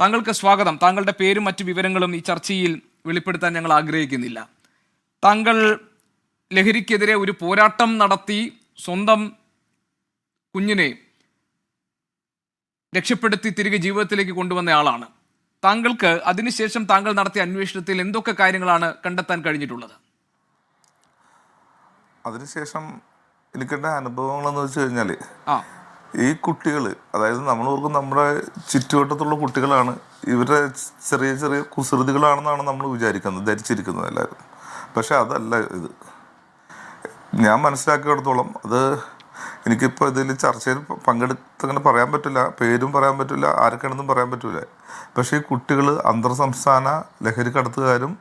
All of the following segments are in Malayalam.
താങ്കൾക്ക് സ്വാഗതം. താങ്കളുടെ പേരും മറ്റു വിവരങ്ങളും ഈ ചർച്ചയിൽ വെളിപ്പെടുത്താൻ ഞങ്ങൾ ആഗ്രഹിക്കുന്നില്ല. താങ്കൾ ലഹരിക്കെതിരെ ഒരു പോരാട്ടം നടത്തി സ്വന്തം കുഞ്ഞിനെ രക്ഷപ്പെടുത്തി തിരികെ ജീവിതത്തിലേക്ക് കൊണ്ടുവന്ന ആളാണ്. താങ്കൾക്ക് അതിനുശേഷം താങ്കൾ നടത്തിയ അന്വേഷണത്തിൽ എന്തൊക്കെ കാര്യങ്ങളാണ് കണ്ടെത്താൻ കഴിഞ്ഞിട്ടുള്ളത്? അതിനുശേഷം എനിക്കുണ്ട അനുഭവങ്ങളെന്ന് വെച്ച് കഴിഞ്ഞാൽ ഈ കുട്ടികൾ, അതായത് നമ്മൾ ഓർക്കും നമ്മുടെ ചുറ്റുവട്ടത്തുള്ള കുട്ടികളാണ്, ഇവരുടെ ചെറിയ ചെറിയ കുസൃതികളാണെന്നാണ് നമ്മൾ ധരിച്ചിരിക്കുന്നത് എല്ലാവരും. പക്ഷെ അതല്ല ഇത്. ഞാൻ മനസ്സിലാക്കിയിടത്തോളം അത് എനിക്കിപ്പോൾ ഇതിൽ ചർച്ചയിൽ പങ്കെടുത്തങ്ങനെ പറയാൻ പറ്റില്ല, പേരും പറയാൻ പറ്റില്ല, ആരൊക്കെയാണെന്നും പറയാൻ പറ്റില്ല. പക്ഷേ ഈ കുട്ടികൾ അന്തർ സംസ്ഥാന ലഹരി കടത്തുകാരും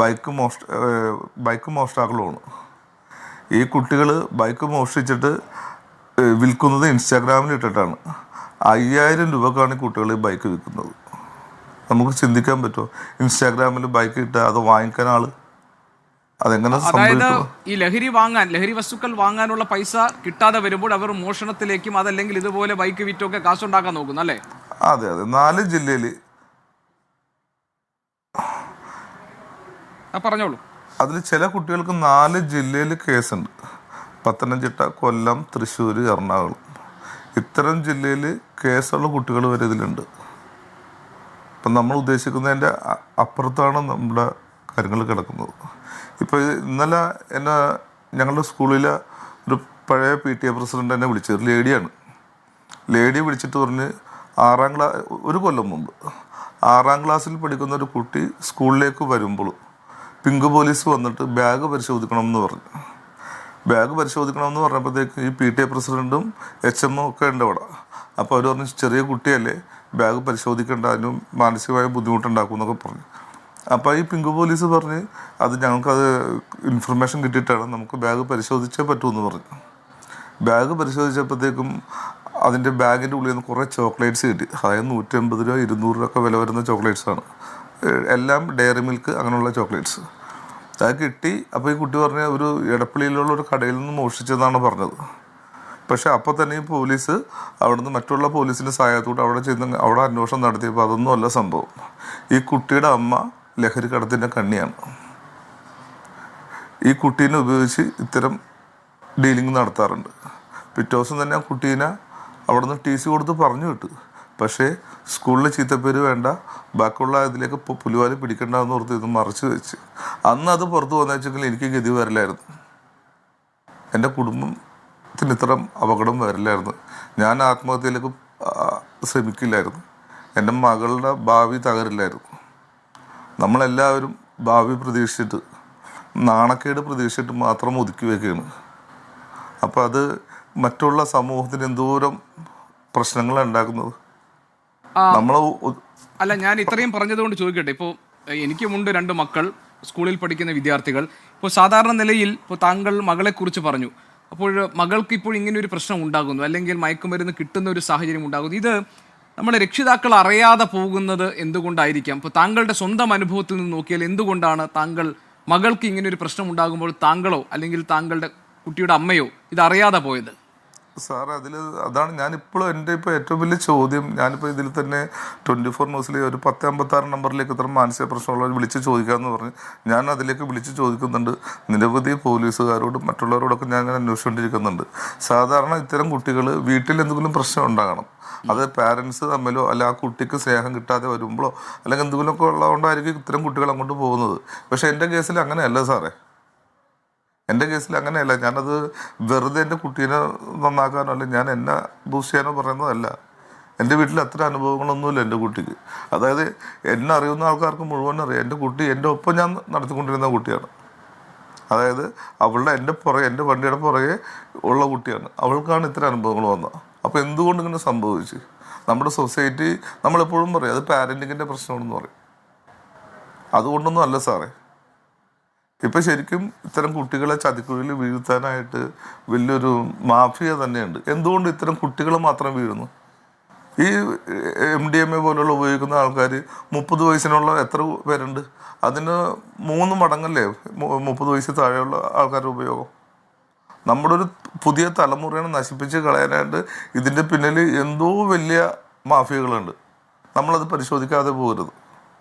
ബൈക്ക് മോഷ്ടാക്കളുമാണ്. ഈ കുട്ടികൾ ബൈക്ക് മോഷ്ടിച്ചിട്ട് വിൽക്കുന്നത് ഇൻസ്റ്റാഗ്രാമിൽ ഇട്ടിട്ടാണ്. 5000 രൂപക്കാണ് ഈ കുട്ടികൾ ഈ ബൈക്ക് വിൽക്കുന്നത്. നമുക്ക് ചിന്തിക്കാൻ പറ്റുമോ? ഇൻസ്റ്റാഗ്രാമിൽ ബൈക്ക് ഇട്ട് അത് വാങ്ങിക്കാൻ ആള് അതെങ്ങനെ? അതായത് ഈ ലഹരി വസ്തുക്കൾ വാങ്ങാനുള്ള പൈസ കിട്ടാതെ വരുമ്പോൾ അവർ മോഷണത്തിലേക്കും അതല്ലെങ്കിൽ ഇതുപോലെ ബൈക്ക് വിറ്റൊക്കെ കാശുണ്ടാക്കാൻ നോക്കുന്നു അല്ലേ? അതെ അതെ. 4 ജില്ലയിൽ പറഞ്ഞോളൂ. അതിൽ ചില കുട്ടികൾക്ക് 4 ജില്ലയിൽ കേസുണ്ട്. പത്തനംതിട്ട, കൊല്ലം, തൃശ്ശൂർ, എറണാകുളം. ഇത്തരം ജില്ലയിൽ കേസുള്ള കുട്ടികൾ വരെ ഇതിലുണ്ട്. ഇപ്പം നമ്മൾ ഉദ്ദേശിക്കുന്നതിൻ്റെ അപ്പുറത്താണ് നമ്മുടെ കാര്യങ്ങൾ കിടക്കുന്നത്. ഇപ്പോൾ ഇന്നലെ ഞങ്ങളുടെ സ്കൂളിലെ ഒരു പഴയ PTA പ്രസിഡൻ്റ് എന്നെ വിളിച്ചത്, ലേഡിയാണ്. ലേഡി വിളിച്ചിട്ട് പറഞ്ഞ് ഒരു കൊല്ലം മുമ്പ് 6ാം ക്ലാസ്സിൽ പഠിക്കുന്ന ഒരു കുട്ടി സ്കൂളിലേക്ക് വരുമ്പോൾ പിങ്ക് പോലീസ് വന്നിട്ട് ബാഗ് പരിശോധിക്കണമെന്ന് പറഞ്ഞു. ബാഗ് പരിശോധിക്കണമെന്ന് പറഞ്ഞപ്പോഴത്തേക്ക് ഈ PTA പ്രസിഡൻറ്റും HM ഒക്കെ ഉണ്ട് അവിടെ. അപ്പോൾ അവർ പറഞ്ഞു, ചെറിയ കുട്ടിയല്ലേ, ബാഗ് പരിശോധിക്കേണ്ട, അതിന് മാനസികമായ ബുദ്ധിമുട്ടുണ്ടാക്കും എന്നൊക്കെ പറഞ്ഞു. അപ്പോൾ ഈ പിങ്ക് പോലീസ് പറഞ്ഞ് അത് ഞങ്ങൾക്കത് ഇൻഫർമേഷൻ കിട്ടിയിട്ടാണ്, നമുക്ക് ബാഗ് പരിശോധിച്ചേ പറ്റുമെന്ന് പറഞ്ഞു. ബാഗ് പരിശോധിച്ചപ്പോഴത്തേക്കും അതിൻ്റെ ബാഗിൻ്റെ ഉള്ളിൽ നിന്ന് കുറേ ചോക്ലേറ്റ്സ് കിട്ടി. അതായത് 150 രൂപ 200 രൂപ ഒക്കെ വില വരുന്ന ചോക്ലേറ്റ്സാണ്. എല്ലാം ഡയറി മിൽക്ക് അങ്ങനെയുള്ള ചോക്ലേറ്റ്സ്. അത് കിട്ടി. അപ്പോൾ ഈ കുട്ടി പറഞ്ഞ ഒരു എടപ്പള്ളിയിലുള്ള ഒരു കടയിൽ നിന്ന് മോഷ്ടിച്ചതെന്നാണ് പറഞ്ഞത്. പക്ഷെ അപ്പോൾ തന്നെ ഈ പോലീസ് അവിടുന്ന് മറ്റുള്ള പോലീസിൻ്റെ സഹായത്തോടെ അവിടെ അന്വേഷണം നടത്തിയപ്പോൾ അതൊന്നും അല്ല സംഭവം. ഈ കുട്ടിയുടെ അമ്മ ലഹരി കടത്തിൻ്റെ കണ്ണിയാണ്. ഈ കുട്ടീനെ ഉപയോഗിച്ച് ഇത്തരം ഡീലിംഗ് നടത്താറുണ്ട്. പിറ്റേ ദിവസം തന്നെ ആ കുട്ടീനെ അവിടുന്ന് TC കൊടുത്ത് പറഞ്ഞു വിട്ടു. പക്ഷേ സ്കൂളിൽ ചീത്തപ്പേര് വേണ്ട, ബാക്കിയുള്ള ഇതിലേക്ക് പുലിവാലി പിടിക്കണ്ടെന്ന് ഓർത്ത് ഇത് മറച്ചു വെച്ച് അന്ന് അത് പുറത്ത് വന്നു വെച്ചെങ്കിൽ എനിക്ക് ഗതി വരില്ലായിരുന്നു. എൻ്റെ കുടുംബത്തിന് ഇത്തരം അപകടം വരില്ലായിരുന്നു. ഞാൻ ആത്മഹത്യയിലേക്ക് ശ്രമിക്കില്ലായിരുന്നു. എൻ്റെ മകളുടെ ഭാവി തകരില്ലായിരുന്നു. നമ്മളെല്ലാവരും ഭാവി പ്രതീക്ഷിച്ചിട്ട്, നാണക്കേട് പ്രതീക്ഷിച്ചിട്ട് മാത്രം ഒതുക്കി വയ്ക്കുകയാണ്. അപ്പോൾ അത് മറ്റുള്ള സമൂഹത്തിന് എന്തോരം പ്രശ്നങ്ങളാണ് ഉണ്ടാക്കുന്നത്. അല്ല, ഞാൻ ഇത്രയും പറഞ്ഞതുകൊണ്ട് ചോദിക്കട്ടെ. ഇപ്പോൾ എനിക്കുമുണ്ട് 2 മക്കൾ, സ്കൂളിൽ പഠിക്കുന്ന വിദ്യാർത്ഥികൾ. ഇപ്പോൾ സാധാരണ നിലയിൽ ഇപ്പോൾ താങ്കൾ മകളെക്കുറിച്ച് പറഞ്ഞു. അപ്പോൾ മകൾക്ക് ഇപ്പോൾ ഇങ്ങനെ ഒരു പ്രശ്നം ഉണ്ടാകുന്നു, അല്ലെങ്കിൽ മയക്കുമരുന്ന് കിട്ടുന്ന ഒരു സാഹചര്യം ഉണ്ടാകുന്നു. ഇത് നമ്മുടെ രക്ഷിതാക്കൾ അറിയാതെ പോകുന്നത് എന്തുകൊണ്ടായിരിക്കാം? ഇപ്പോൾ താങ്കളുടെ സ്വന്തം അനുഭവത്തിൽ നിന്ന് നോക്കിയാൽ എന്തുകൊണ്ടാണ് താങ്കൾ മകൾക്ക് ഇങ്ങനെ ഒരു പ്രശ്നം ഉണ്ടാകുമ്പോൾ താങ്കളോ അല്ലെങ്കിൽ താങ്കളുടെ കുട്ടിയുടെ അമ്മയോ ഇത് അറിയാതെ പോയത്? സാർ, അതാണ് ഞാനിപ്പോഴും എൻ്റെ ഏറ്റവും വലിയ ചോദ്യം. ഞാനിപ്പോൾ ഇതിൽ തന്നെ 24 ന്യൂസിൽ ഒരു 1056 നമ്പറിലേക്ക് ഇത്ര മാനസിക പ്രശ്നമുള്ളവർ വിളിച്ച് ചോദിക്കാമെന്ന് പറഞ്ഞ് ഞാൻ അതിലേക്ക് വിളിച്ച് ചോദിക്കുന്നുണ്ട്. നിരവധി പോലീസുകാരോടും മറ്റുള്ളവരോടൊക്കെ ഞാൻ അന്വേഷിച്ചുകൊണ്ടിരിക്കുന്നുണ്ട്. സാധാരണ ഇത്തരം കുട്ടികൾ വീട്ടിൽ എന്തെങ്കിലും പ്രശ്നം ഉണ്ടാകണം. അത് പാരൻസ് തമ്മിലോ അല്ല ആ കുട്ടിക്ക് സ്നേഹം കിട്ടാതെ വരുമ്പോഴോ അല്ലെങ്കിൽ എന്തെങ്കിലുമൊക്കെ ഉള്ളതുകൊണ്ടായിരിക്കും ഇത്തരം കുട്ടികൾ അങ്ങോട്ട് പോകുന്നത്. പക്ഷേ എൻ്റെ കേസിൽ അങ്ങനെയല്ല സാറേ. എൻ്റെ കേസിൽ അങ്ങനെയല്ല. ഞാനത് വെറുതെ എൻ്റെ കുട്ടീനെ നന്നാക്കാനോ അല്ലെങ്കിൽ ഞാൻ എന്നെ ബൂസ്റ്റ് ചെയ്യാനോ പറയുന്നതല്ല. എൻ്റെ വീട്ടിൽ അത്ര അനുഭവങ്ങളൊന്നുമില്ല എൻ്റെ കുട്ടിക്ക്. അതായത് എന്നെ അറിയുന്ന ആൾക്കാർക്ക് മുഴുവൻ അറിയാം. എൻ്റെ കുട്ടി എൻ്റെ ഒപ്പം ഞാൻ നടത്തിക്കൊണ്ടിരുന്ന കുട്ടിയാണ്. അതായത് എൻ്റെ വണ്ടിയുടെ പുറകെ ഉള്ള കുട്ടിയാണ്. അവൾക്കാണ് ഇത്ര അനുഭവങ്ങൾ വന്നത്. അപ്പോൾ എന്തുകൊണ്ട് ഇങ്ങനെ സംഭവിച്ചു? നമ്മുടെ സൊസൈറ്റി, നമ്മളെപ്പോഴും പറയും അത് പാരൻറ്റിങ്ങിൻ്റെ പ്രശ്നമാണെന്ന് പറയും. അതുകൊണ്ടൊന്നും അല്ല സാറേ. ഇപ്പം ശരിക്കും ഇത്തരം കുട്ടികളെ ചതിക്കുഴിയിൽ വീഴ്ത്താനായിട്ട് വലിയൊരു മാഫിയ തന്നെയുണ്ട്. എന്തുകൊണ്ട് ഇത്തരം കുട്ടികൾ മാത്രം വീഴുന്നു? ഈ MDMA പോലുള്ള ഉപയോഗിക്കുന്ന ആൾക്കാർ 30 വയസ്സിനുള്ള എത്ര പേരുണ്ട്? അതിന് 3 മടങ്ങല്ലേ 30 വയസ്സിൽ താഴെയുള്ള ആൾക്കാരുടെ ഉപയോഗം. നമ്മുടെ ഒരു പുതിയ തലമുറയെ നശിപ്പിച്ച് കളയാനായിട്ട് ഇതിൻ്റെ പിന്നിൽ എന്തോ വലിയ മാഫിയകളുണ്ട്. നമ്മളത് പരിശോധിക്കാതെ പോകരുത്.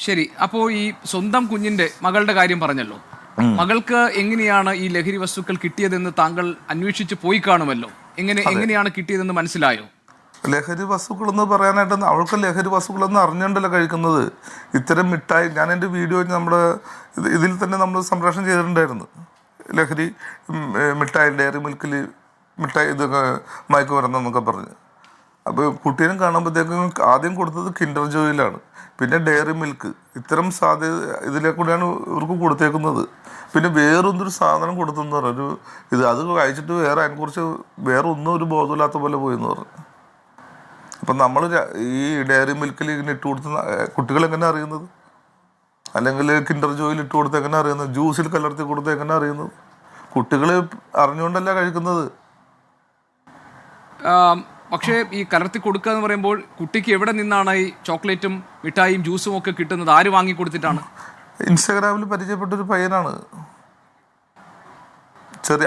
ശരി. അപ്പോൾ ഈ സ്വന്തം കുഞ്ഞിന്റെ മകളുടെ കാര്യം പറഞ്ഞല്ലോ, മകൾക്ക് എങ്ങനെയാണ് ഈ ലഹരി വസ്തുക്കൾ കിട്ടിയതെന്ന് താങ്കൾ അന്വേഷിച്ച് പോയി കാണുമല്ലോ. എങ്ങനെയാണ് കിട്ടിയതെന്ന് മനസ്സിലായോ? ലഹരി വസ്തുക്കൾ എന്ന് പറയാനായിട്ട് അവൾക്ക് ലഹരി വസ്തുക്കളൊന്നും അറിഞ്ഞുകൊണ്ടല്ലോ കഴിക്കുന്നത്. ഇത്തരം മിഠായി, ഞാൻ എൻ്റെ വീഡിയോ നമ്മുടെ ഇതിൽ തന്നെ നമ്മൾ സംപ്രേഷണം ചെയ്തിട്ടുണ്ടായിരുന്നു. ലഹരി മിഠായി, ഡയറി മിൽക്കിൽ മിഠായി ഇതൊക്കെ മയക്കുമരുന്നെന്നൊക്കെ പറഞ്ഞ്. അപ്പോൾ കുട്ടീനെ കാണുമ്പോഴത്തേക്കും ആദ്യം കൊടുത്തത് കിൻഡർ ജോയിലാണ്, പിന്നെ ഡയറി മിൽക്ക്. ഇത്തരം ഇതിലെ കൂടെയാണ് ഇവർക്ക് കൊടുത്തേക്കുന്നത്. പിന്നെ വേറൊന്നൊരു സാധനം കൊടുത്തെന്ന് പറഞ്ഞു, അത് കഴിച്ചിട്ട് അതിനെക്കുറിച്ച് വേറെ ഒന്നും ഒരു ബോധമില്ലാത്ത പോലെ പോയെന്ന് പറഞ്ഞു. അപ്പം നമ്മൾ ഈ ഡയറി മിൽക്കിൽ ഇങ്ങനെ ഇട്ട് കൊടുത്ത കുട്ടികൾ എങ്ങനെ അറിയുന്നത്? അല്ലെങ്കിൽ കിൻഡർ ജോയിൽ ഇട്ട് കൊടുത്ത് എങ്ങനെ അറിയുന്നത്? ജ്യൂസിൽ കലർത്തി കൊടുത്ത് എങ്ങനെ അറിയുന്നത്? കുട്ടികൾ അറിഞ്ഞുകൊണ്ടല്ല കഴിക്കുന്നത്. പക്ഷേ ഈ കലർത്തി കൊടുക്കുക എന്ന് പറയുമ്പോൾ കുട്ടിക്ക് എവിടെ നിന്നാണ് ഈ ചോക്ലേറ്റും മിഠായിയും ജ്യൂസും ഒക്കെ കിട്ടുന്നത്? ആര് വാങ്ങി കൊടുത്തിട്ടാണ്? ഇൻസ്റ്റാഗ്രാമിൽ പരിചയപ്പെട്ടൊരു പയ്യനാണ്,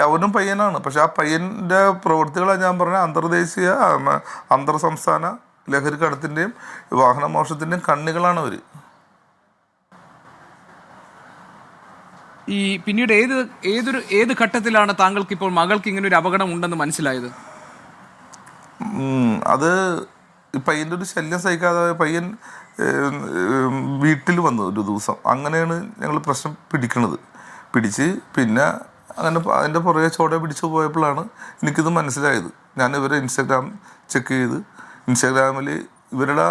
അവനും പയ്യനാണ്. പക്ഷെ ആ പയ്യൻ്റെ പ്രവൃത്തികളാണ് ഞാൻ പറഞ്ഞ അന്തർദേശീയ അന്തർ സംസ്ഥാന ലഹരി കടത്തിൻ്റെയും വാഹനമോഷണത്തിൻ്റെയും കണ്ണികളാണ് അവർ. ഈ പിന്നീട് ഏത് ഘട്ടത്തിലാണ് താങ്കൾക്ക് ഇപ്പോൾ മകൾക്ക് ഇങ്ങനെ ഒരു അപകടം ഉണ്ടെന്ന് മനസ്സിലായത്? അത് ഈ പയ്യൻ്റെ ഒരു ശല്യം സഹിക്കാതെ പയ്യൻ വീട്ടിൽ വന്നു ഒരു ദിവസം. അങ്ങനെയാണ് ഞങ്ങൾ പ്രശ്നം പിടിച്ച് പിന്നെ അങ്ങനെ അതിൻ്റെ പുറകെ ചോടെ പിടിച്ചു പോയപ്പോഴാണ് എനിക്കിത് മനസ്സിലായത്. ഞാൻ ഇവരെ ഇൻസ്റ്റാഗ്രാം ചെക്ക് ചെയ്ത് ഇൻസ്റ്റാഗ്രാമിൽ ഇവരുടെ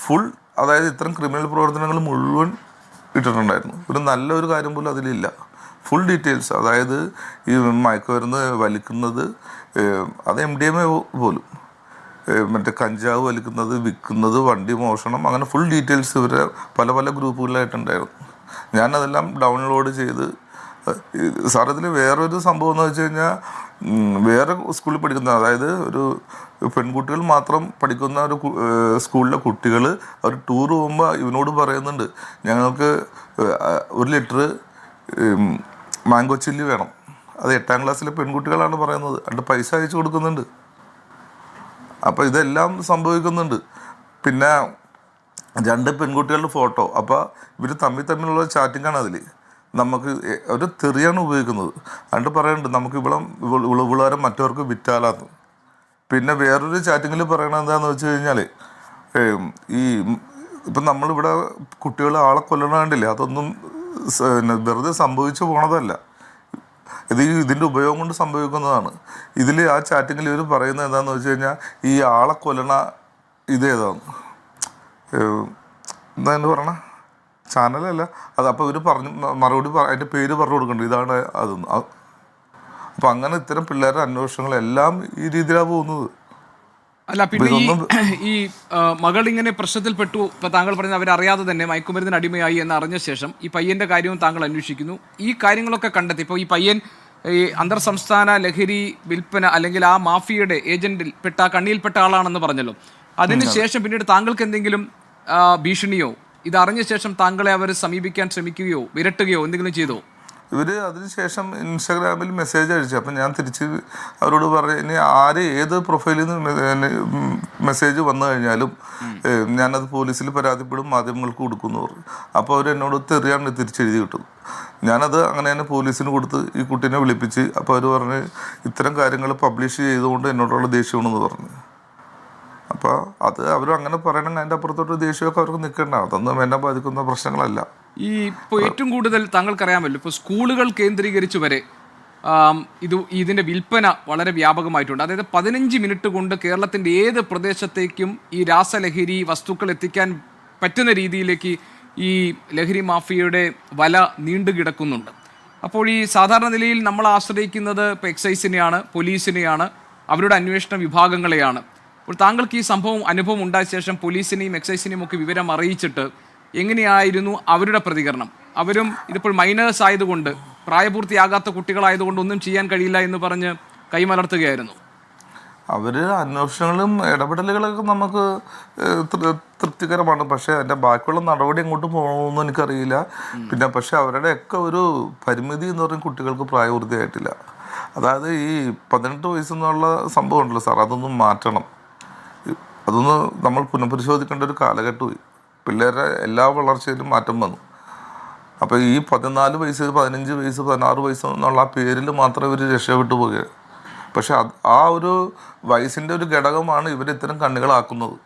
ഫുൾ, അതായത് ഇത്തരം ക്രിമിനൽ പ്രവർത്തനങ്ങൾ മുഴുവൻ ഇട്ടിട്ടുണ്ടായിരുന്നു. ഒരു നല്ലൊരു കാര്യം പോലും അതിലില്ല. ഫുൾ ഡീറ്റെയിൽസ്, അതായത് ഈ മയക്കുമരുന്ന് വലിക്കുന്നത്, അത് MDMA പോലും, മറ്റേ കഞ്ചാവ് വലിക്കുന്നത്, വിൽക്കുന്നത്, വണ്ടി മോഷണം, അങ്ങനെ ഫുൾ ഡീറ്റെയിൽസ് ഇവരെ പല പല ഗ്രൂപ്പുകളിലായിട്ടുണ്ടായിരുന്നു. ഞാനതെല്ലാം ഡൗൺലോഡ് ചെയ്ത് സാർ ഇതിൽ വേറൊരു സംഭവം എന്ന് വെച്ച് കഴിഞ്ഞാൽ, വേറെ സ്കൂളിൽ പഠിക്കുന്ന, അതായത് ഒരു പെൺകുട്ടികൾ മാത്രം പഠിക്കുന്ന ഒരു സ്കൂളിലെ കുട്ടികൾ അവർ ടൂർ പോകുമ്പോൾ ഇവനോട് പറയുന്നുണ്ട്, ഞങ്ങൾക്ക് 1 ലിറ്റർ മാംഗോ ചില്ലി വേണം. അത് 8ാം ക്ലാസ്സിലെ പെൺകുട്ടികളാണ് പറയുന്നത്. എന്നിട്ട് പൈസ അയച്ചു കൊടുക്കുന്നുണ്ട്. അപ്പോൾ ഇതെല്ലാം സംഭവിക്കുന്നുണ്ട്. പിന്നെ 2 പെൺകുട്ടികളുടെ ഫോട്ടോ, അപ്പോൾ ഇവർ തമ്മിലുള്ള ചാറ്റിങ്ങാണ്. അതിൽ നമുക്ക് ഒരു തെറിയാണ് ഉപയോഗിക്കുന്നത്. എന്നിട്ട് പറയുന്നുണ്ട് നമുക്ക് ഇവളവരെ മറ്റവർക്ക് വിറ്റാലാന്ന്. പിന്നെ വേറൊരു ചാറ്റിങ്ങിൽ പറയണത് എന്താണെന്ന് വെച്ച് കഴിഞ്ഞാൽ, ഈ ഇപ്പം നമ്മളിവിടെ കുട്ടികൾ ആളെ കൊല്ലണ കണ്ടില്ലേ, അതൊന്നും വെറുതെ സംഭവിച്ചു പോണതല്ല. ഇതിൻ്റെ ഉപയോഗം കൊണ്ട് സംഭവിക്കുന്നതാണ്. ഇതിൽ ആ ചാറ്റിങ്ങിൽ ഇവർ പറയുന്നത് എന്താണെന്ന് വെച്ച് കഴിഞ്ഞാൽ, ഈ ആളെ കൊല്ലണ ഇതേതാണ്, എന്താ പറയണ ചാനലല്ല അത്. അപ്പോൾ ഇവർ മറുപടി അതിൻ്റെ പേര് പറഞ്ഞു കൊടുക്കുന്നുണ്ട്, ഇതാണ് അതൊന്നും. അപ്പം അങ്ങനെ ഇത്തരം പിള്ളേരുടെ അന്വേഷണങ്ങളെല്ലാം ഈ രീതിയിലാണ് പോകുന്നത്. അല്ല, പിന്നെ ഈ മകൾ ഇങ്ങനെ പ്രശ്നത്തിൽപ്പെട്ടു, ഇപ്പൊ താങ്കൾ പറഞ്ഞത് അവരറിയാതെ തന്നെ മയക്കുമരുന്നിന് അടിമയായി എന്ന് അറിഞ്ഞ ശേഷം ഈ പയ്യന്റെ കാര്യവും താങ്കൾ അന്വേഷിക്കുന്നു. ഈ കാര്യങ്ങളൊക്കെ കണ്ടെത്തി. ഇപ്പോൾ ഈ പയ്യൻ ഈ അന്തർ സംസ്ഥാന ലഹരി വിൽപ്പന അല്ലെങ്കിൽ ആ മാഫിയയുടെ ഏജന്റിൽ കണ്ണിയിൽപ്പെട്ട ആളാണെന്ന് പറഞ്ഞല്ലോ. അതിനുശേഷം പിന്നീട് താങ്കൾക്ക് എന്തെങ്കിലും ഭീഷണിയോ ഇതറിഞ്ഞ ശേഷം താങ്കളെ അവർ സമീപിക്കാൻ ശ്രമിക്കുകയോ വിരട്ടുകയോ എന്തെങ്കിലും ചെയ്തോ? ഇവർ അതിനുശേഷം ഇൻസ്റ്റാഗ്രാമിൽ മെസ്സേജ് അയച്ചു. അപ്പം ഞാൻ തിരിച്ച് അവരോട് പറഞ്ഞു, ഇനി ഏത് പ്രൊഫൈലിൽ നിന്ന് മെസ്സേജ് വന്നു കഴിഞ്ഞാലും ഞാനത് പോലീസിൽ പരാതിപ്പെടും, മാധ്യമങ്ങൾക്ക് കൊടുക്കുമെന്ന് പറഞ്ഞു. അപ്പോൾ അവർ എന്നോട് തെറിയാണ് തിരിച്ചെഴുതി കിട്ടും. ഞാനത് അങ്ങനെ തന്നെ പോലീസിന് കൊടുത്ത് ഈ കുട്ടീനെ വിളിപ്പിച്ച്. അപ്പോൾ അവർ പറഞ്ഞ് ഇത്തരം കാര്യങ്ങൾ പബ്ലിഷ് ചെയ്തുകൊണ്ട് എന്നോടുള്ള ദേഷ്യമാണെന്ന് പറഞ്ഞു. അപ്പോൾ അത് അവർ അങ്ങനെ പറയണമെങ്കിൽ അതിൻ്റെ അപ്പുറത്തോട്ട് ദേഷ്യമൊക്കെ അവർക്ക് നിൽക്കേണ്ട. അതൊന്നും എന്നെ ബാധിക്കുന്ന പ്രശ്നങ്ങളല്ല. ഈ ഇപ്പോൾ ഏറ്റവും കൂടുതൽ താങ്കൾക്കറിയാമല്ലോ, ഇപ്പോൾ സ്കൂളുകൾ കേന്ദ്രീകരിച്ച് വരെ ഇതിൻ്റെ വിൽപ്പന വളരെ വ്യാപകമായിട്ടുണ്ട്. അതായത് 15 മിനിറ്റ് കൊണ്ട് കേരളത്തിൻ്റെ ഏത് പ്രദേശത്തേക്കും ഈ രാസലഹരി വസ്തുക്കൾ എത്തിക്കാൻ പറ്റുന്ന രീതിയിലേക്ക് ഈ ലഹരി മാഫിയയുടെ വല നീണ്ടുകിടക്കുന്നുണ്ട്. അപ്പോൾ ഈ സാധാരണ നിലയിൽ നമ്മൾ ആശ്രയിക്കുന്നത് ഇപ്പോൾ എക്സൈസിനെയാണ്, പോലീസിനെയാണ്, അവരുടെ അന്വേഷണ വിഭാഗങ്ങളെയാണ്. അപ്പോൾ താങ്കൾക്ക് ഈ അനുഭവം ഉണ്ടായ ശേഷം പോലീസിനെയും എക്സൈസിനെയും ഒക്കെ വിവരം അറിയിച്ചിട്ട് എങ്ങനെയായിരുന്നു അവരുടെ പ്രതികരണം? അവരും ഇതിപ്പോൾ മൈനേഴ്സ് ആയതുകൊണ്ട്, പ്രായപൂർത്തിയാകാത്ത കുട്ടികളായതുകൊണ്ട് ഒന്നും ചെയ്യാൻ കഴിയില്ല എന്ന് പറഞ്ഞ് കൈമലർത്തുകയായിരുന്നു. അവർ അന്വേഷണങ്ങളും ഇടപെടലുകളൊക്കെ നമുക്ക് തൃപ്തികരമാണ്. പക്ഷേ അതിൻ്റെ ബാക്കിയുള്ള നടപടി എങ്ങോട്ട് പോകണമെന്ന് എനിക്കറിയില്ല. പിന്നെ പക്ഷേ അവരുടെയൊക്കെ ഒരു പരിമിതി എന്ന് പറഞ്ഞാൽ കുട്ടികൾക്ക് പ്രായപൂർത്തിയായിട്ടില്ല. അതായത് ഈ 18 വയസ്സെന്നുള്ള സംഭവം ഉണ്ടല്ലോ സാർ, അതൊന്നും മാറ്റണം. അതൊന്ന് നമ്മൾ പുനഃപരിശോധിക്കേണ്ട ഒരു കാലഘട്ടമായി. പിള്ളേരുടെ എല്ലാ വളർച്ചയിലും മാറ്റം വന്നു. അപ്പോൾ ഈ 14 വയസ്സ് 15 വയസ്സ് 16 വയസ്സ് എന്നുള്ള ആ പേരിൽ മാത്രം ഇവർ രക്ഷപ്പെട്ടു പോകുക. പക്ഷെ ആ ഒരു വയസ്സിൻ്റെ ഒരു ഘടകമാണ് ഇവർ ഇത്തരം കണ്ണികളാക്കുന്നത്.